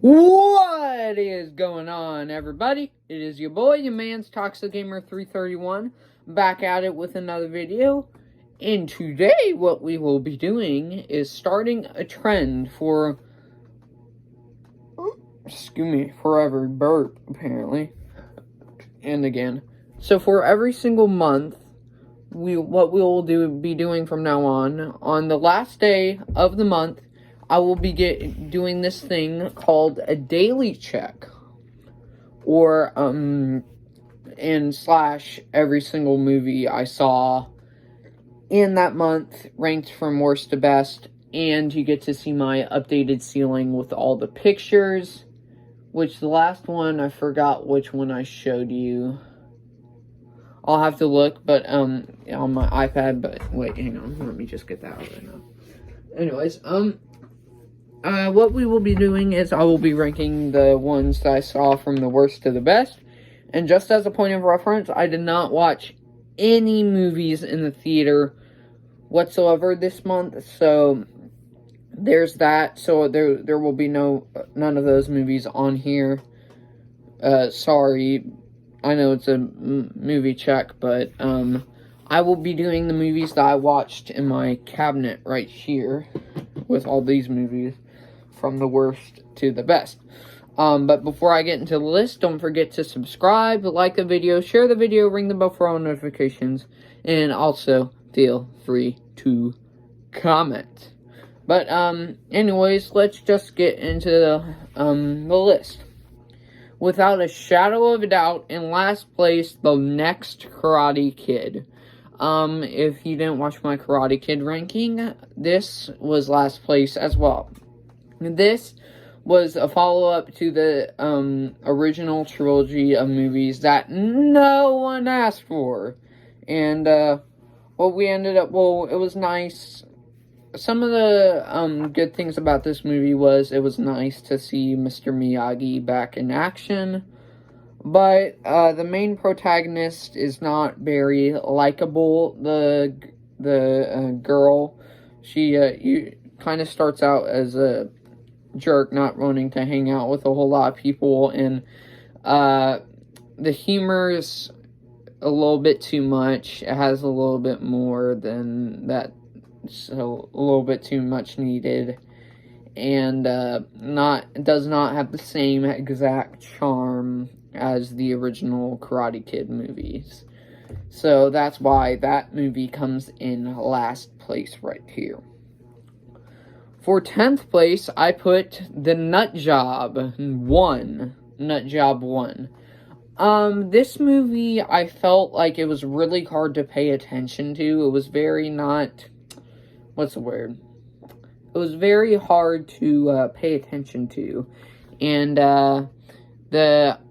What is going on, everybody? It is your boy, your man's Toxic Gamer 331, back at it with another video. And today, what we will be doing is starting a trend for, for every burp, apparently, and again. So for every single month, what we will be doing from now on the last day of the month, I will be doing this thing called a daily check, or and slash every single movie I saw in that month, ranked from worst to best, and you get to see my updated ceiling with all the pictures, which the last one, I forgot which one I showed you. I'll have to look, but on my iPad, but wait, hang on, let me just get that out right now. Anyways, what we will be doing is I will be ranking the ones that I saw from the worst to the best. And just as a point of reference, I did not watch any movies in the theater whatsoever this month. So there's that. So there will be none of those movies on here. Sorry. I know it's a movie check, but I will be doing the movies that I watched in my cabinet right here with all these movies from the worst to the best. But before I get into the list, don't forget to subscribe, like the video, share the video, ring the bell for all notifications, and also feel free to comment. But anyways, let's just get into the list. Without a shadow of a doubt, in last place, The Next Karate Kid. If you didn't watch my Karate Kid ranking, this was last place as well. This was a follow-up to the original trilogy of movies that no one asked for. And what we ended up, well, it was nice. Some of the good things about this movie was it was nice to see Mr. Miyagi back in action. But the main protagonist is not very likable. The girl, she kind of starts out as a jerk, not wanting to hang out with a whole lot of people, and the humor is a little bit too much. It has a little bit more than that, so a little bit too much needed, and does not have the same exact charm as the original Karate Kid movies. So that's why that movie comes in last place right here. For 10th place, I put The Nut Job 1. Nut Job 1. This movie, I felt like it was really hard to pay attention to. It was very not... What's the word? It was very hard to pay attention to. And the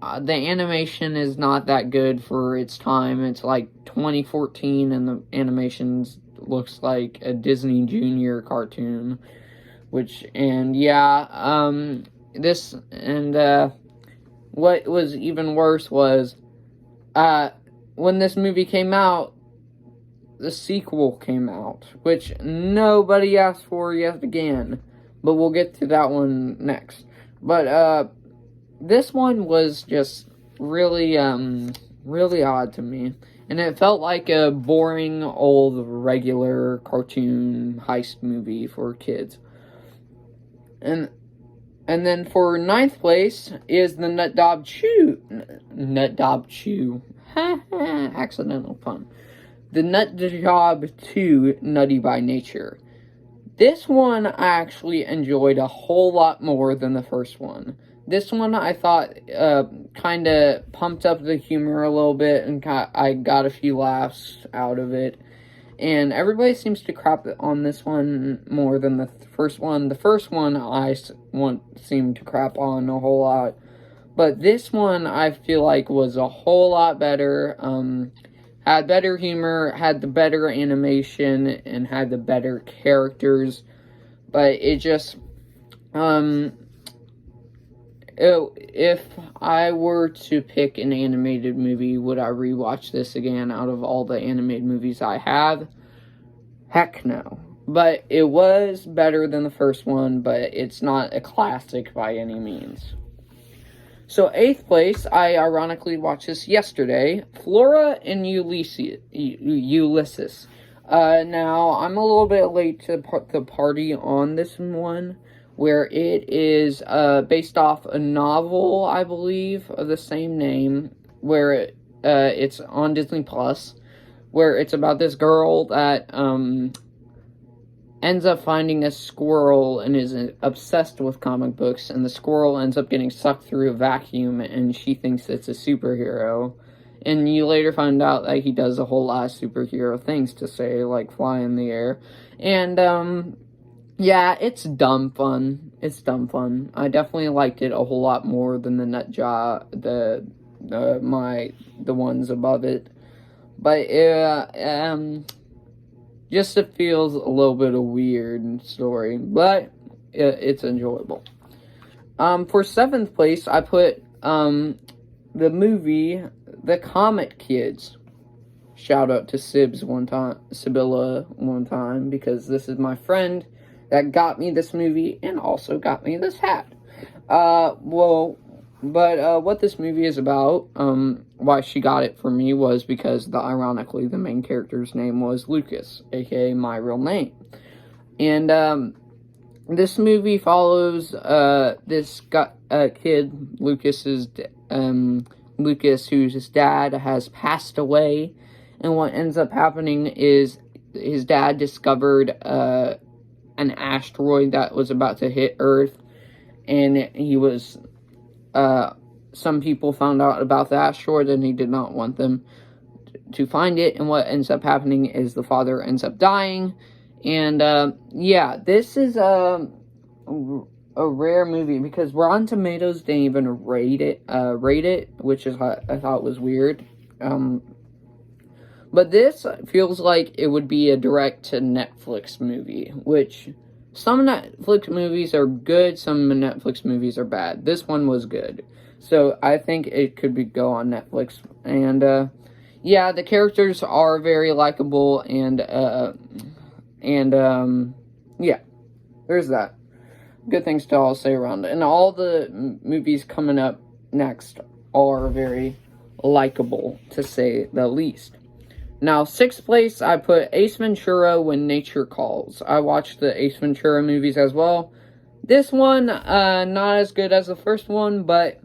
animation is not that good for its time. It's like 2014, and the animation looks like a Disney Junior cartoon. What was even worse was, when this movie came out, the sequel came out, which nobody asked for yet again, but we'll get to that one next. But, this one was just really, really odd to me, and it felt like a boring, old, regular cartoon heist movie for kids. And then for 9th place is the Nut Job 2. Accidental pun. The Nut Job 2, Nutty by Nature. This one I actually enjoyed a whole lot more than the first one. This one I thought kind of pumped up the humor a little bit, and I got a few laughs out of it. And everybody seems to crap on this one more than the first one. The first one I seemed to crap on a whole lot. But this one I feel like was a whole lot better. Had better humor, had the better animation, and had the better characters. But it just... if I were to pick an animated movie, would I rewatch this again out of all the animated movies I have? Heck no. but it was better than the first one, but it's not a classic by any means. So 8th place, I ironically watched this yesterday, Flora and Ulysses. Now, I'm a little bit late to the party on this one, where it is based off a novel, I believe, of the same name, where it's on Disney Plus, where it's about this girl that ends up finding a squirrel and is obsessed with comic books, and the squirrel ends up getting sucked through a vacuum, and she thinks it's a superhero. And you later find out that he does a whole lot of superhero things to say, like fly in the air. And, yeah, it's dumb fun. It's dumb fun. I definitely liked it a whole lot more than the the ones above it. But, just it feels a little bit of weird story, but it's enjoyable. For 7th place, I put the movie The Comet Kids. Shout out to Sibylla one time, because this is my friend that got me this movie and also got me this hat. What this movie is about, why she got it for me, was because, ironically, the main character's name was Lucas, aka my real name. And, this movie follows, this kid, Lucas, whose dad has passed away, and what ends up happening is his dad discovered, an asteroid that was about to hit Earth, and he was... some people found out about the asteroid, and he did not want them to find it, and what ends up happening is the father ends up dying, and, yeah, this is, a rare movie, because Rotten Tomatoes didn't even rate it, which is, I thought was weird, but this feels like it would be a direct-to-Netflix movie, which... some Netflix movies are good, some Netflix movies are bad. This one was good. So, I think it could go on Netflix. And, yeah, the characters are very likable, and, yeah. There's that. Good things to all say around it. And all the movies coming up next are very likable, to say the least. Now, 6th place, I put Ace Ventura: When Nature Calls. I watched the Ace Ventura movies as well. This one, not as good as the first one, but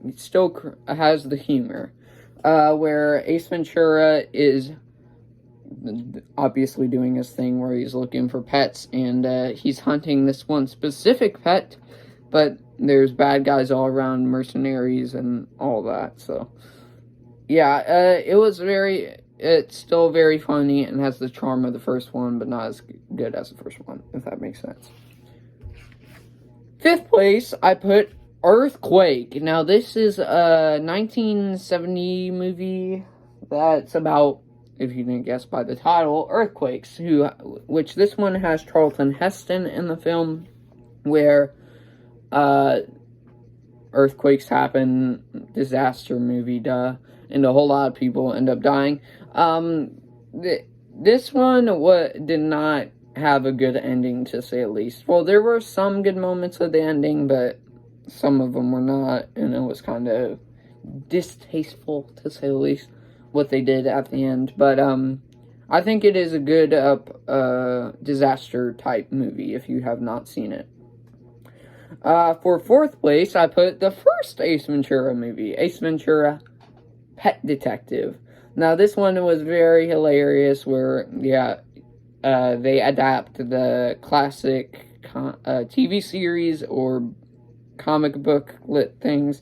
it still has the humor. Where Ace Ventura is obviously doing his thing where he's looking for pets, and he's hunting this one specific pet, but there's bad guys all around, mercenaries and all that, so... yeah, it's still very funny and has the charm of the first one, but not as good as the first one, if that makes sense. 5th place, I put Earthquake. Now, this is a 1970 movie that's about, if you didn't guess by the title, earthquakes, which this one has Charlton Heston in the film, where earthquakes happen, disaster movie, duh. And a whole lot of people end up dying. This one did not have a good ending, to say the least. Well, there were some good moments of the ending, but some of them were not, and it was kind of distasteful, to say the least, what they did at the end. But I think it is a good disaster-type movie, if you have not seen it. For 4th place, I put the first Ace Ventura movie, Ace Ventura: Pet Detective. Now, this one was very hilarious, where, yeah, they adapt the classic TV series or comic book lit things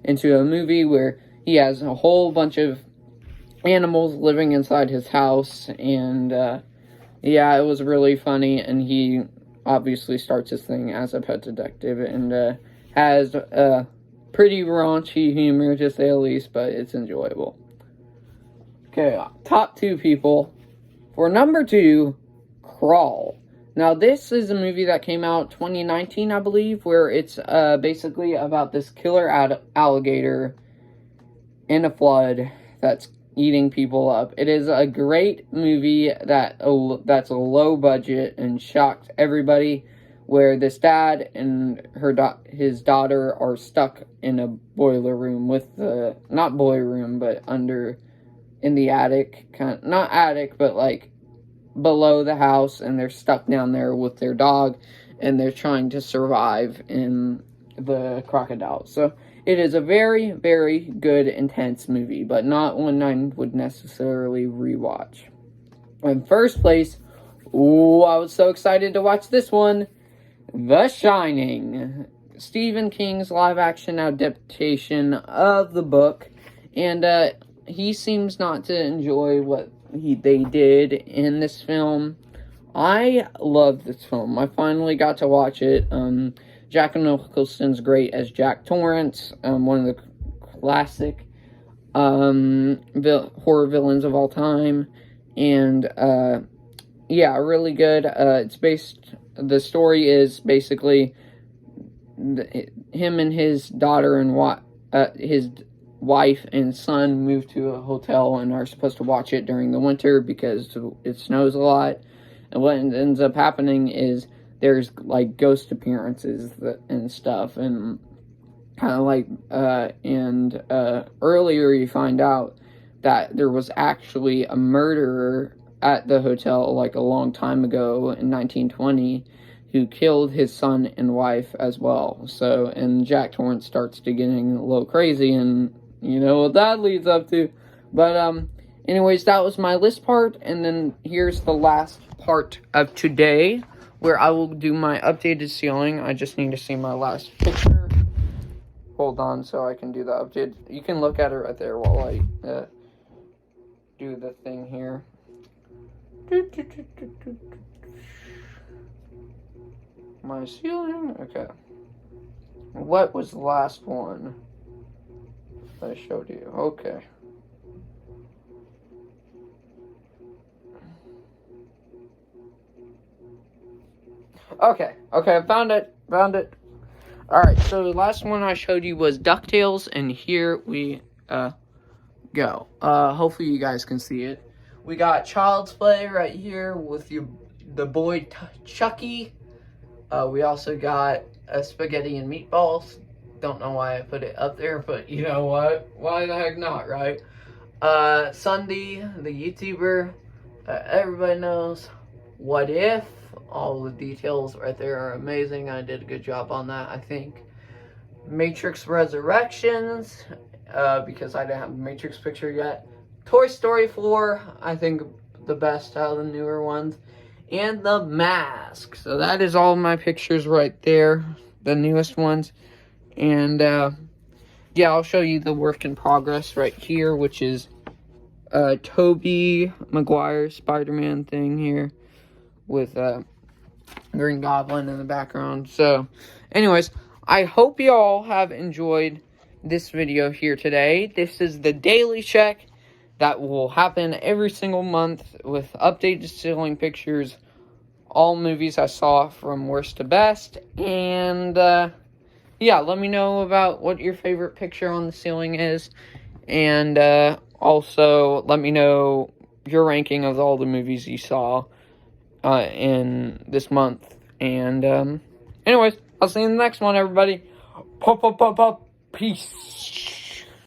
into a movie where he has a whole bunch of animals living inside his house, and, yeah, it was really funny, and he obviously starts his thing as a pet detective, and, has, pretty raunchy humor, to say the least, but it's enjoyable. Okay, top 2 people. For number 2, Crawl. Now, this is a movie that came out 2019, I believe, where it's basically about this killer alligator in a flood that's eating people up. It is a great movie that's a low budget and shocked everybody, where this dad and his daughter are stuck in a boiler room with the, not boiler room, but in the attic, not attic, but like below the house, and they're stuck down there with their dog, and they're trying to survive in the crocodile. So it is a very, very good, intense movie, but not one I would necessarily rewatch. In first place, I was so excited to watch this one, The Shining, Stephen King's live-action adaptation of the book, and he seems not to enjoy what they did in this film. I love this film. I finally got to watch it. Jack Nicholson's great as Jack Torrance, one of the classic horror villains of all time, and yeah, really good. The story is basically him and his daughter and his wife and son move to a hotel and are supposed to watch it during the winter because it snows a lot. And what ends up happening is there's like ghost appearances and stuff, and kind of like earlier you find out that there was actually a murderer at the hotel like a long time ago in 1920 who killed his son and wife as well. So, and Jack Torrance starts to getting a little crazy, and you know what that leads up to. But anyways, that was my list part, and then here's the last part of today, where I will do my updated ceiling. I just need to see my last picture. Hold on so I can do the update. You can look at it right there while I do the thing here. My ceiling? Okay. What was the last one that I showed you? Okay. Okay, I found it. Alright, so the last one I showed you was DuckTales, and here we go. Hopefully you guys can see it. We got Child's Play right here with the boy Chucky. We also got Spaghetti and Meatballs. Don't know why I put it up there, but you know what? Why the heck not, right? Sunday, the YouTuber, everybody knows. What If? All the details right there are amazing. I did a good job on that, I think. Matrix Resurrections, because I didn't have a Matrix picture yet. Toy Story 4, I think the best out of the newer ones. And The Mask. So that is all my pictures right there, the newest ones. And yeah, I'll show you the work in progress right here, which is Tobey Maguire Spider-Man thing here with Green Goblin in the background. So anyways, I hope you all have enjoyed this video here today. This is the daily check that will happen every single month with updated ceiling pictures, all movies I saw from worst to best. And yeah, let me know about what your favorite picture on the ceiling is, and also let me know your ranking of all the movies you saw in this month. And anyways, I'll see you in the next one, everybody. Peace.